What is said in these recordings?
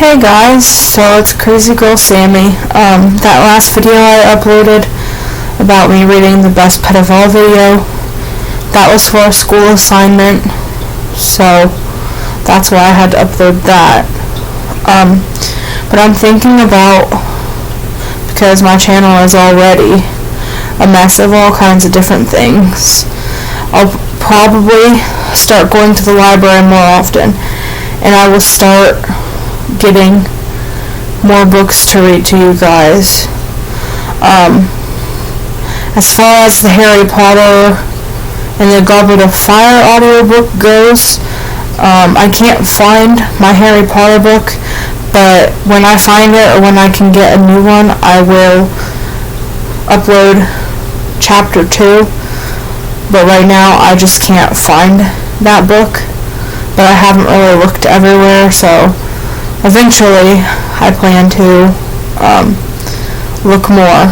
Hey guys, so it's Crazy Girl Sammy. That last video I uploaded about me reading the Best Pet of All video, that was for a school assignment, so that's why I had to upload that. But I'm thinking about, because my channel is already a mess of all kinds of different things, I'll probably start going to the library more often, and I will start getting more books to read to you guys. As far as the Harry Potter and the Goblet of Fire audiobook goes, I can't find my Harry Potter book, but when I find it or when I can get a new one, I will upload chapter 2. But right now I just can't find that book, but I haven't really looked everywhere, so eventually I plan to look more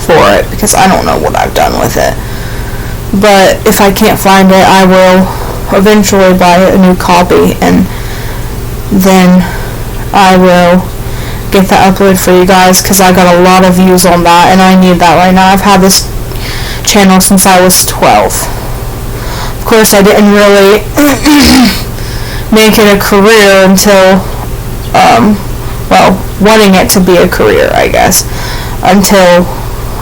for it, because I don't know what I've done with it. But if I can't find it, I will eventually buy a new copy, and then I will get that uploaded for you guys, because I got a lot of views on that, and I need that right now. I've had this channel since I was 12. Of course, I didn't really make it a career until, wanting it to be a career, I guess, until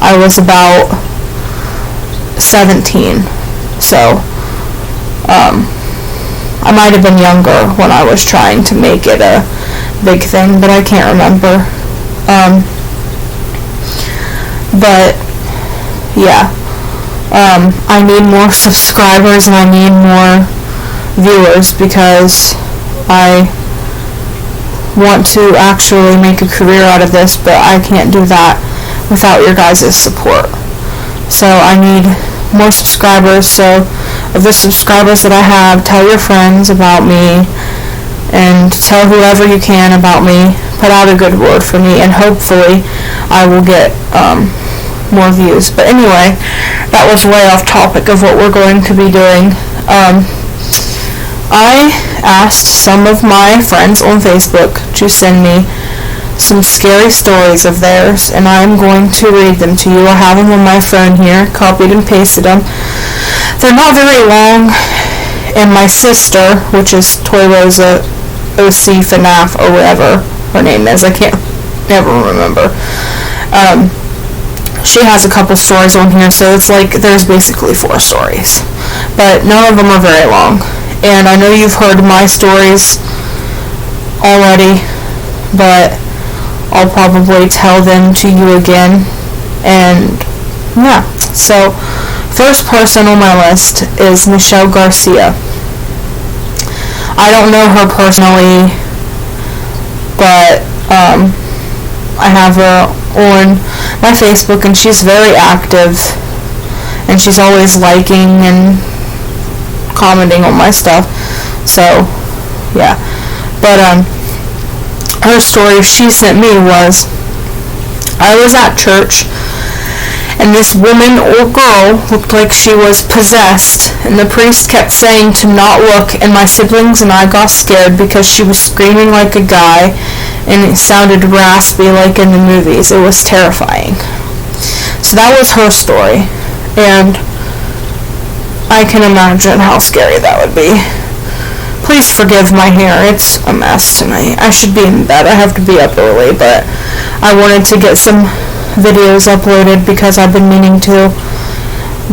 I was about 17. So, I might have been younger when I was trying to make it a big thing, but I can't remember. But, yeah. I need more subscribers and I need more viewers, because I want to actually make a career out of this, but I can't do that without your guys' support. So I need more subscribers. So of the subscribers that I have, tell your friends about me and tell whoever you can about me. Put out a good word for me, and hopefully I will get more views. But anyway, that was way off topic of what we're going to be doing. I asked some of my friends on Facebook to send me some scary stories of theirs, and I'm going to read them to you. I have them on my phone here, copied and pasted them. They're not very long, and my sister, which is Toy Rosa OC FNAF or whatever her name is, I can't never remember, she has a couple stories on here, so it's like there's basically 4 stories, but none of them are very long. And I know you've heard my stories already, but I'll probably tell them to you again. And yeah, so first person on my list is Michelle Garcia. I don't know her personally, but I have her on my Facebook, and she's very active, and she's always liking and commenting on my stuff. So yeah, but her story she sent me was, I was at church, and this woman or girl looked like she was possessed, and the priest kept saying to not look, and my siblings and I got scared because she was screaming like a guy, and it sounded raspy like in the movies. It was terrifying. So that was her story, and I can imagine how scary that would be. Please forgive my hair, it's a mess tonight. I should be in bed, I have to be up early, but I wanted to get some videos uploaded because I've been meaning to,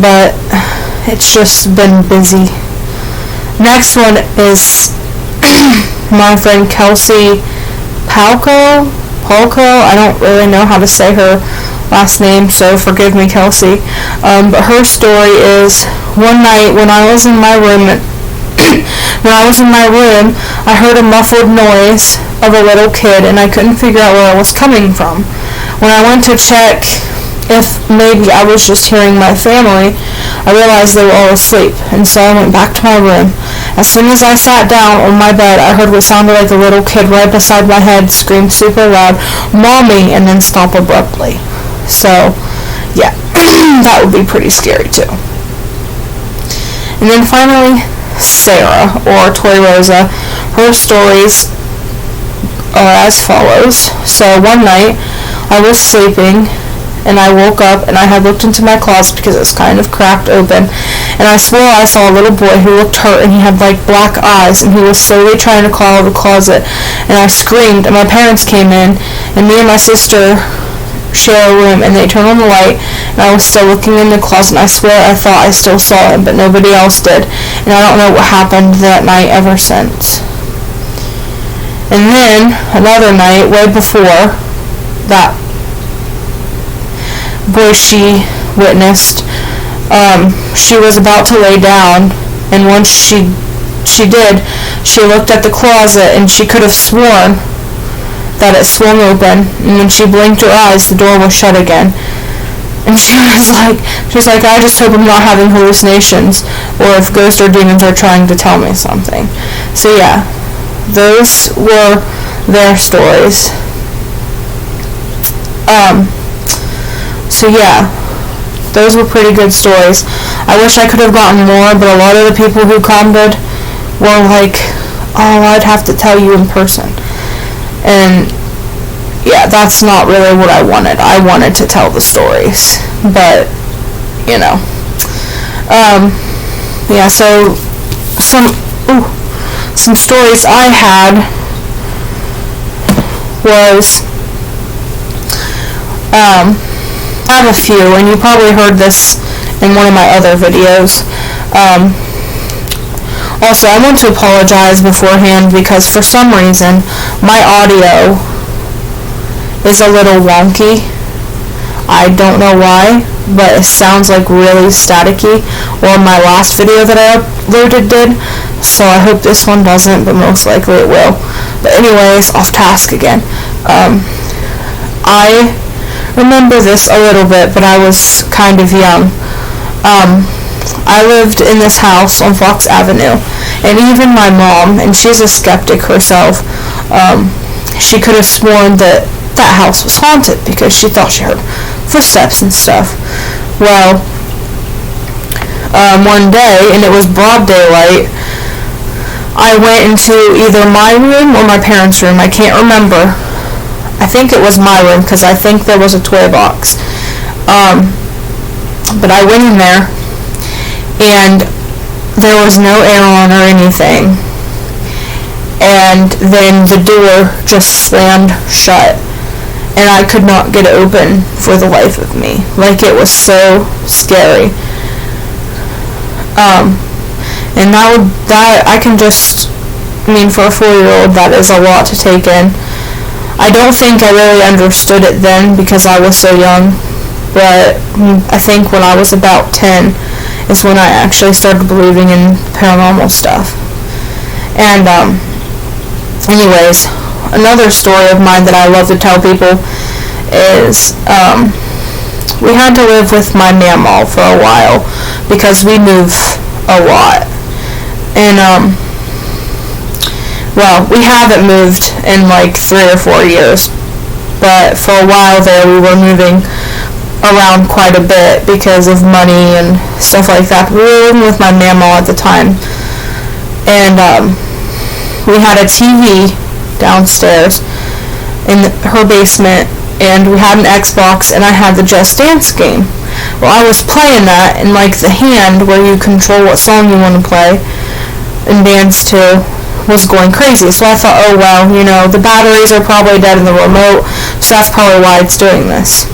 but it's just been busy. Next one is my friend Kelsey Palco. I don't really know how to say her last name, so forgive me, Kelsey. But her story is, one night when I was in my room, I heard a muffled noise of a little kid, and I couldn't figure out where it was coming from. When I went to check if maybe I was just hearing my family, I realized they were all asleep, and so I went back to my room. As soon as I sat down on my bed, I heard what sounded like a little kid right beside my head scream super loud, "Mommy," and then stop abruptly. So, yeah, that would be pretty scary too. And then finally, Sarah, or Toy Rosa. Her stories are as follows. So one night, I was sleeping, and I woke up, and I had looked into my closet because it was kind of cracked open, and I swore I saw a little boy who looked hurt, and he had like black eyes, and he was slowly trying to crawl out of the closet, and I screamed, and my parents came in, and me and my sister share a room, and they turned on the light, and I was still looking in the closet, and I swear I thought I still saw him, but nobody else did, and I don't know what happened that night ever since. And then another night, way before that boy she witnessed, she was about to lay down, and once she did, she looked at the closet, and she could have sworn that it swung open, and when she blinked her eyes, the door was shut again. And she was like, I just hope I'm not having hallucinations, or if ghosts or demons are trying to tell me something. So yeah, those were their stories. So yeah, those were pretty good stories. I wish I could have gotten more, but a lot of the people who commented were like, oh, I'd have to tell you in person. And yeah, that's not really what I wanted. I wanted to tell the stories, but you know, yeah. So some stories I had was I have a few, and you probably heard this in one of my other videos. Also, I want to apologize beforehand because for some reason my audio is a little wonky. I don't know why, but it sounds like really staticky, or my last video that I uploaded did, so I hope this one doesn't, but most likely it will. But anyways, off task again. I remember this a little bit, but I was kind of young. I lived in this house on Fox Avenue, and even my mom, and she's a skeptic herself, she could have sworn that house was haunted because she thought she heard footsteps and stuff. Well, one day, and it was broad daylight, I went into either my room or my parents' room. I can't remember. I think it was my room because I think there was a toy box. But I went in there, and there was no air on or anything. And then the door just slammed shut, and I could not get it open for the life of me. Like, it was so scary. And for a 4-year-old, that is a lot to take in. I don't think I really understood it then because I was so young, but I think when I was about 10 is when I actually started believing in paranormal stuff. And anyways, another story of mine that I love to tell people is we had to live with my mamaw for a while because we move a lot. And well, we haven't moved in like 3 or 4 years, but for a while there we were moving around quite a bit because of money and stuff like that. We were living with my mamaw at the time, and we had a TV downstairs in her basement, and we had an Xbox, and I had the Just Dance game. Well, I was playing that, and like the hand where you control what song you want to play and dance to was going crazy. So I thought, oh well, the batteries are probably dead in the remote, so that's probably why it's doing this.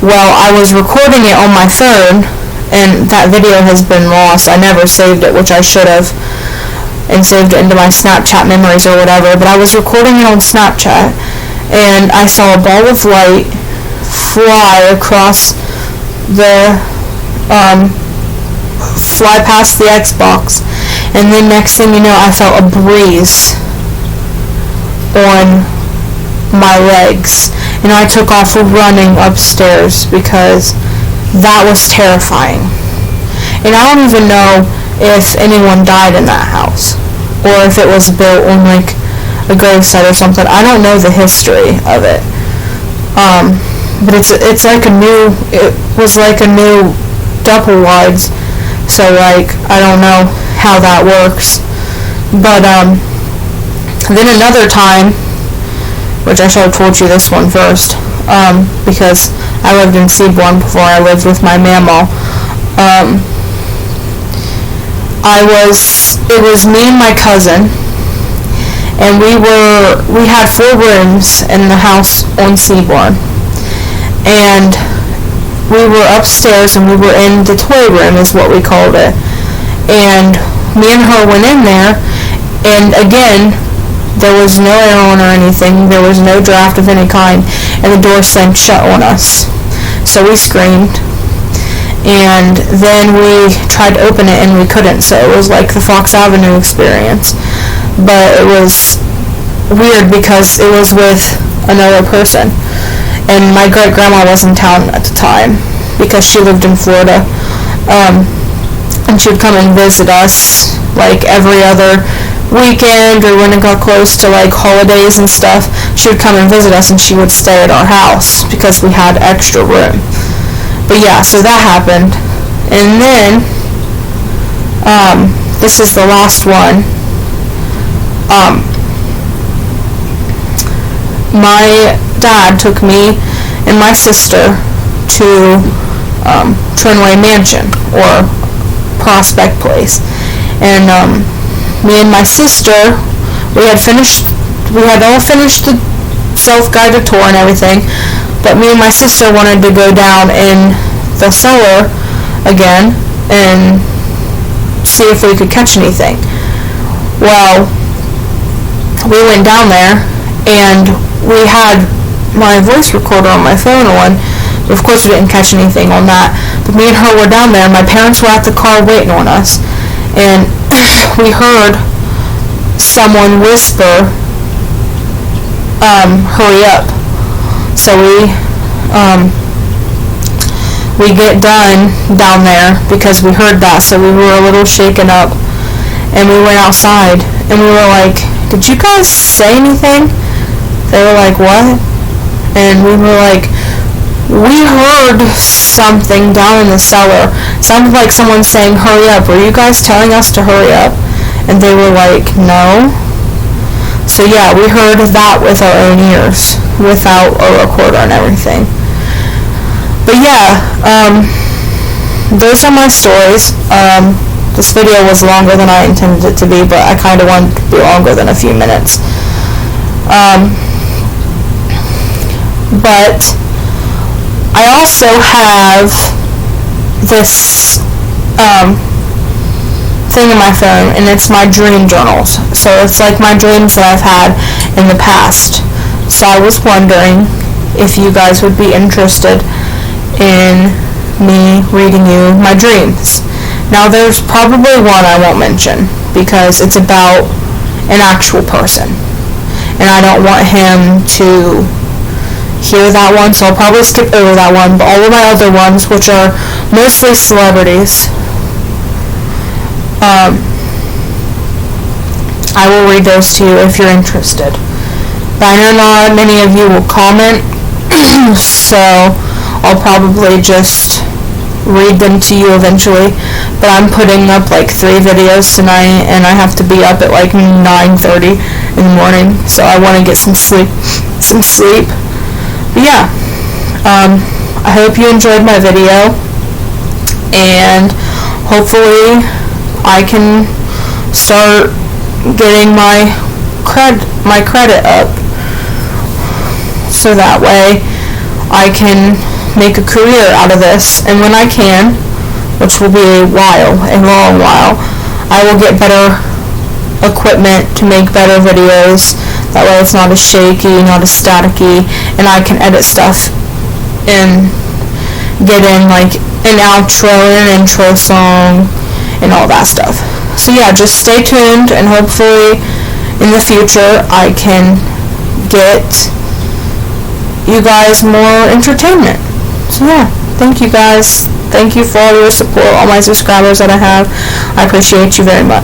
Well, I was recording it on my phone, and that video has been lost. I never saved it, which I should have, and saved it into my Snapchat memories or whatever, but I was recording it on Snapchat, and I saw a ball of light fly across fly past the Xbox, and then next thing you know, I felt a breeze on my legs, and I took off running upstairs because that was terrifying. And I don't even know if anyone died in that house, or if it was built on like a gravesite or something. I don't know the history of it. But it was like a new double wides, so like I don't know how that works. But then another time which I should have told you this one first, because I lived in Seabourn before I lived with my mama. It was me and my cousin, and we had 4 rooms in the house on Seabourn, and we were upstairs, and we were in the toy room is what we called it, and me and her went in there, and again, there was no air on or anything, there was no draft of any kind, and the door slammed shut on us, so we screamed. And then we tried to open it and we couldn't, so it was like the Fox Avenue experience. But it was weird because it was with another person. And my great-grandma was in town at the time because she lived in Florida. And she would come and visit us like every other weekend, or when it got close to like holidays and stuff, she would come and visit us and she would stay at our house because we had extra room. But yeah, so that happened. And then, this is the last one. My dad took me and my sister to Trinway Mansion, or Prospect Place. And me and my sister, we had all finished the self-guided tour and everything, but me and my sister wanted to go down in the cellar again and see if we could catch anything. Well, we went down there, and we had my voice recorder on my phone on. Of course, we didn't catch anything on that, but me and her were down there. My parents were at the car waiting on us, and we heard someone whisper, hurry up. So we get done down there because we heard that, so we were a little shaken up, and we went outside, and we were like, did you guys say anything? They were like, what? And we were like, we heard something down in the cellar. Sounded like someone saying, hurry up. Were you guys telling us to hurry up? And they were like, no. So yeah, we heard that with our own ears, without a recorder and everything. But yeah, those are my stories. This video was longer than I intended it to be, but I kind of wanted it to be longer than a few minutes. But I also have this thing in my phone, and it's my dream journals. So it's like my dreams that I've had in the past. So I was wondering if you guys would be interested in me reading you my dreams. Now there's probably one I won't mention because it's about an actual person, and I don't want him to hear that one, so I'll probably skip over that one. But all of my other ones, which are mostly celebrities, I will read those to you if you're interested. But I know not many of you will comment, so I'll probably just read them to you eventually. But I'm putting up like 3 videos tonight, and I have to be up at like 9:30 in the morning, so I want to get some sleep. But yeah, I hope you enjoyed my video, and hopefully I can start getting my credit up, so that way I can make a career out of this. And when I can, which will be a long while, I will get better equipment to make better videos. That way it's not as shaky, not as staticky, and I can edit stuff and get in like an outro and an intro song and all that stuff. So yeah, just stay tuned, and hopefully in the future I can get you guys more entertainment. So yeah, thank you guys. Thank you for all your support, all my subscribers that I have. I appreciate you very much.